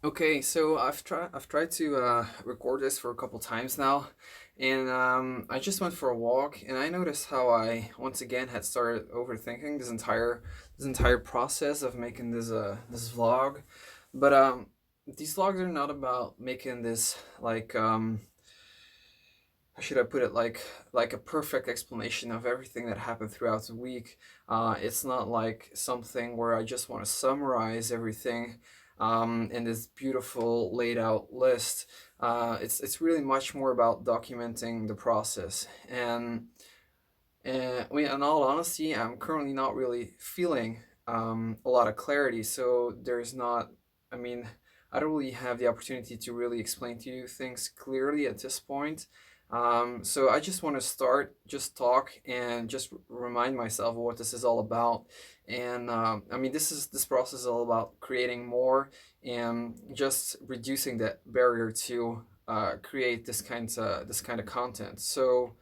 Okay, so I've tried to record this for a couple times now, and I just went for a walk, and I noticed how I once again had started overthinking this entire process of making this vlog. But these vlogs are not about making this like how should I put it, like a perfect explanation of everything that happened throughout the week. It's not like something where I just want to summarize everything in this beautiful laid out list. It's really much more about documenting the process. And I mean, in all honesty, I'm currently not really feeling a lot of clarity. So there's not, I mean, I don't really have the opportunity to really explain to you things clearly at this point. So I just want to start, just talk, and just remind myself of what this is all about. And I mean, this process is all about creating more and just reducing that barrier to create this kind of content. So.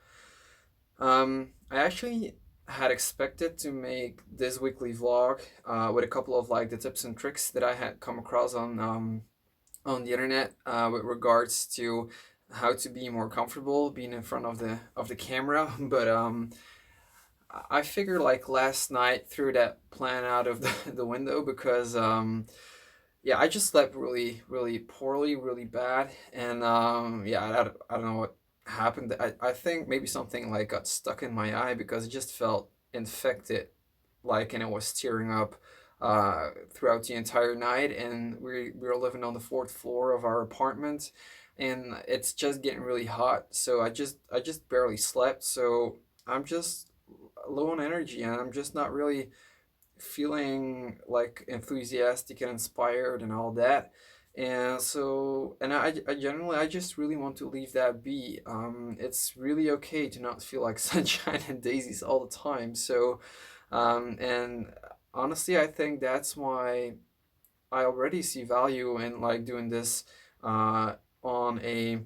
I actually had expected to make this weekly vlog with a couple of like the tips and tricks that I had come across on the internet with regards to how to be more comfortable being in front of the camera. But I figured like last night threw that plan out of the window because yeah, I just slept really poorly, really bad, and yeah, I don't know what happened. I think maybe something like got stuck in my eye because it just felt infected, like, and it was tearing up throughout the entire night. And we were living on the fourth floor of our apartment, and it's just getting really hot. So I just barely slept. So I'm just low on energy, and I'm just not really feeling like enthusiastic and inspired and all that. And so, and I generally, I just really want to leave that be. It's really okay to not feel like sunshine and daisies all the time. So, and honestly, I think that's why I already see value in like doing this uh, on a,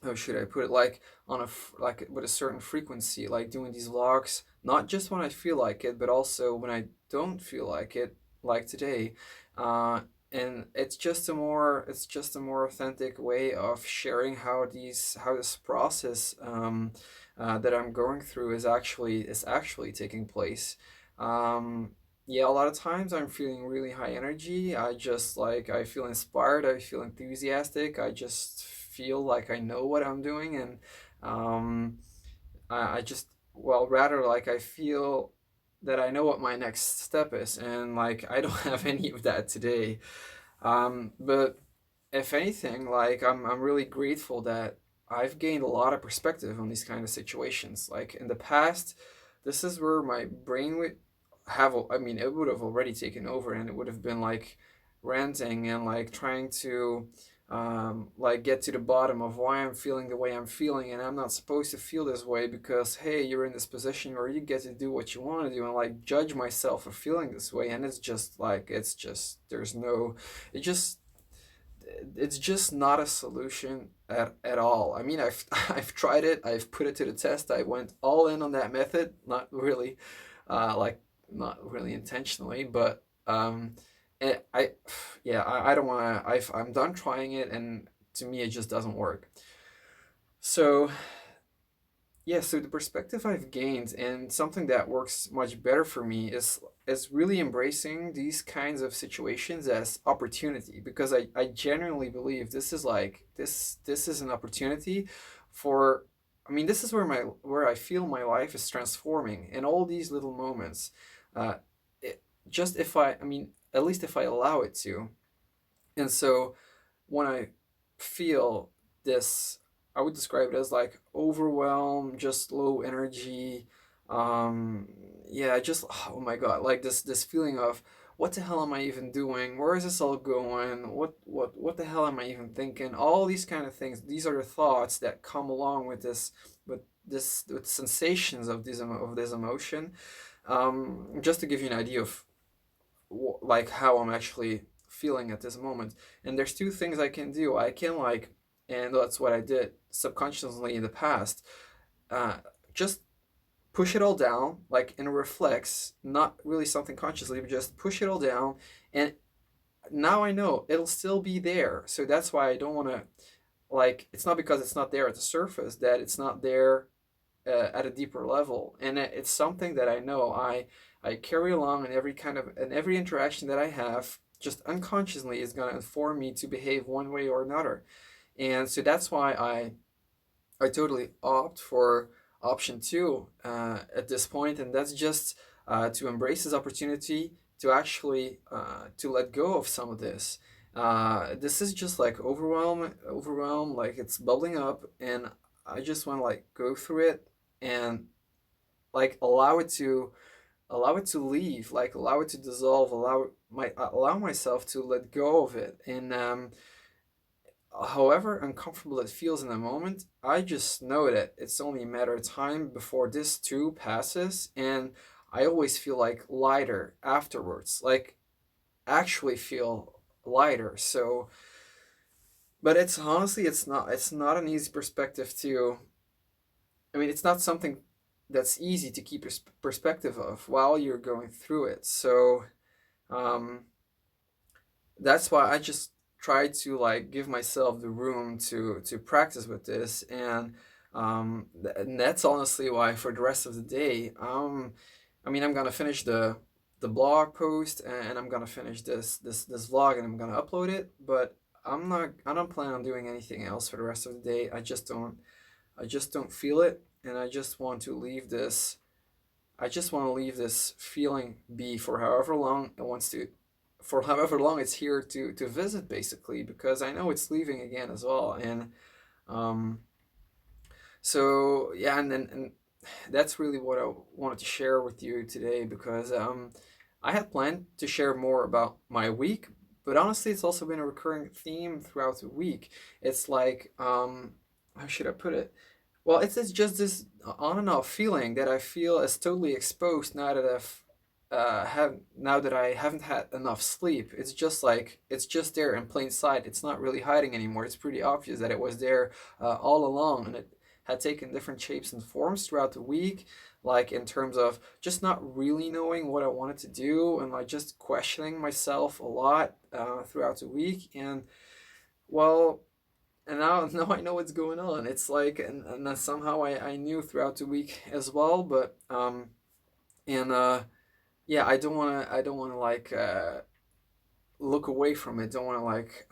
how should I put it, like on like with a certain frequency, like doing these vlogs, not just when I feel like it, but also when I don't feel like it, like today. Uh, and it's just a more authentic way of sharing how this process that I'm going through is actually taking place. Um, yeah, a lot of times I'm feeling really high energy. I feel inspired, I feel enthusiastic, I just feel like I know what I'm doing, and um, I just, well, rather like I feel that I know what my next step is, and like I don't have any of that today. But if anything, like I'm really grateful that I've gained a lot of perspective on these kind of situations. Like in the past, this is where my brain would I mean, it would have already taken over, and it would have been like ranting and like trying to like get to the bottom of why I'm feeling the way I'm feeling, and I'm not supposed to feel this way because hey, you're in this position where you get to do what you want to do, and like judge myself for feeling this way. And it's just there's no, it just it's just not a solution at all. I mean, I've tried it. I've put it to the test. I went all in on that method. Not really, like not really intentionally, but I yeah, I don't want to. I'm done trying it, and to me, it just doesn't work. So yeah, so the perspective I've gained and something that works much better for me is really embracing these kinds of situations as opportunity, because I genuinely believe this is an opportunity for, I mean, this is where I feel my life is transforming in all these little moments. Uh, just if I mean, at least if I allow it to. And so when I feel this, I would describe it as like overwhelm, just low energy. Um, yeah, just oh my god, like this feeling of what the hell am I even doing? Where is this all going? What the hell am I even thinking? All these kind of things. These are the thoughts that come along with with sensations of this emotion. Just to give you an idea of like how I'm actually feeling at this moment. And there's two things I can do. I can like, and that's what I did subconsciously in the past. Uh, just push it all down, like in a reflex, not really something consciously, but just push it all down and now I know it'll still be there. So that's why I don't want to, like, it's not because it's not there at the surface that it's not there at a deeper level, and it's something that I know I carry along in every kind of in every interaction that I have. Just unconsciously is going to inform me to behave one way or another, and so that's why I totally opt for option two at this point, and that's just to embrace this opportunity to actually to let go of some of this. This is just like overwhelm, like it's bubbling up, and I just want to like go through it and like allow it to leave, like allow it to dissolve, allow myself to let go of it, and however uncomfortable it feels in the moment, I just know that it's only a matter of time before this too passes, and I always feel like lighter afterwards, like actually feel lighter. So, but it's honestly, it's not an easy perspective to. I mean, it's not something that's easy to keep perspective of while you're going through it. So, um, that's why I just try to like give myself the room to practice with this, and that's honestly why for the rest of the day, I mean, I'm gonna finish the blog post, and I'm gonna finish this vlog, and I'm gonna upload it, but I don't plan on doing anything else for the rest of the day. I just don't feel it, and I just want to leave this feeling be for however long it wants to, for however long it's here to visit, basically, because I know it's leaving again as well. And um, so yeah, and that's really what I wanted to share with you today, because I had planned to share more about my week, but honestly, it's also been a recurring theme throughout the week. It's like, how should I put it? Well, it's just this on and off feeling that I feel is totally exposed now that now that I haven't had enough sleep. It's just like it's just there in plain sight. It's not really hiding anymore. It's pretty obvious that it was there all along, and it had taken different shapes and forms throughout the week. Like in terms of just not really knowing what I wanted to do, and like just questioning myself a lot throughout the week. And well, and now I know what's going on. It's like, and then somehow I knew throughout the week as well, but and yeah, I don't want to like look away from it. Don't want to like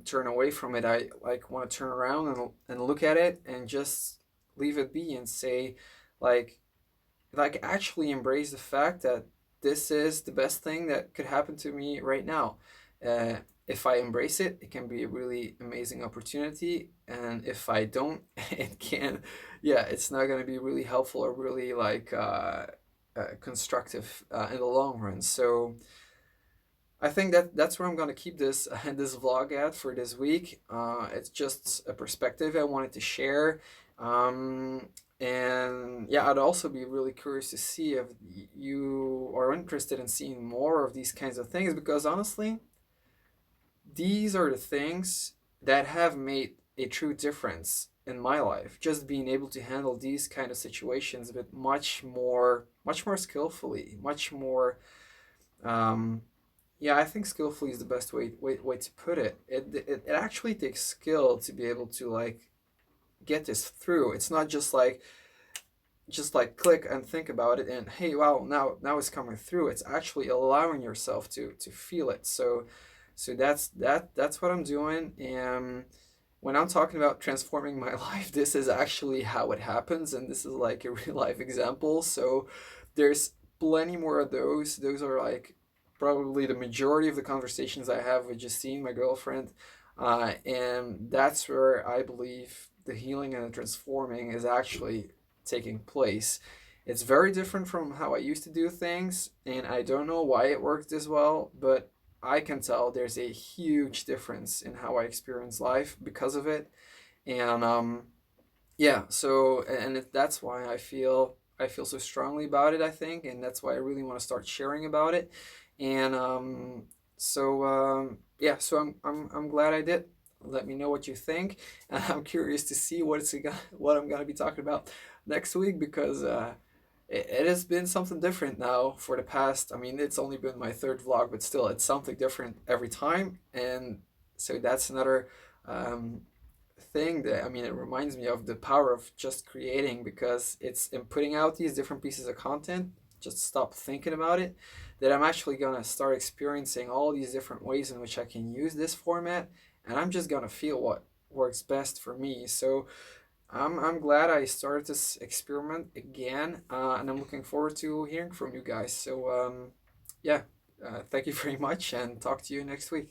turn away from it. I like want to turn around and look at it and just leave it be and say, like actually embrace the fact that this is the best thing that could happen to me right now. Uh, if I embrace it, it can be a really amazing opportunity, and if I don't, it can, yeah, it's not going to be really helpful or really like constructive in the long run. So I think that that's where I'm gonna keep this this vlog at for this week. It's just a perspective I wanted to share, and yeah, I'd also be really curious to see if you are interested in seeing more of these kinds of things, because honestly, these are the things that have made a true difference in my life. Just being able to handle these kind of situations, but much more skillfully, much more. Um, yeah, I think skillfully is the best way to put it. It actually takes skill to be able to like get this through. It's not just like click and think about it and hey, wow, now it's coming through. It's actually allowing yourself to feel it. So that's what I'm doing. And when I'm talking about transforming my life, this is actually how it happens, and this is like a real life example. So there's plenty more of those. Those are like probably the majority of the conversations I have with Justine, my girlfriend, and that's where I believe the healing and the transforming is actually taking place. It's very different from how I used to do things, and I don't know why it works as well, but I can tell there's a huge difference in how I experience life because of it. And yeah, so that's why I feel so strongly about it, I think, and that's why I really want to start sharing about it. And yeah, so I'm glad I did. Let me know what you think, and I'm curious to see what I'm gonna be talking about next week, because it has been something different now for the past. I mean, it's only been my third vlog, but still, it's something different every time. And so that's another um, thing that, I mean, it reminds me of the power of just creating, because it's in putting out these different pieces of content, just stop thinking about it, that I'm actually gonna start experiencing all these different ways in which I can use this format, and I'm just gonna feel what works best for me. So I'm glad I started this experiment again, and I'm looking forward to hearing from you guys. So yeah, thank you very much, and talk to you next week.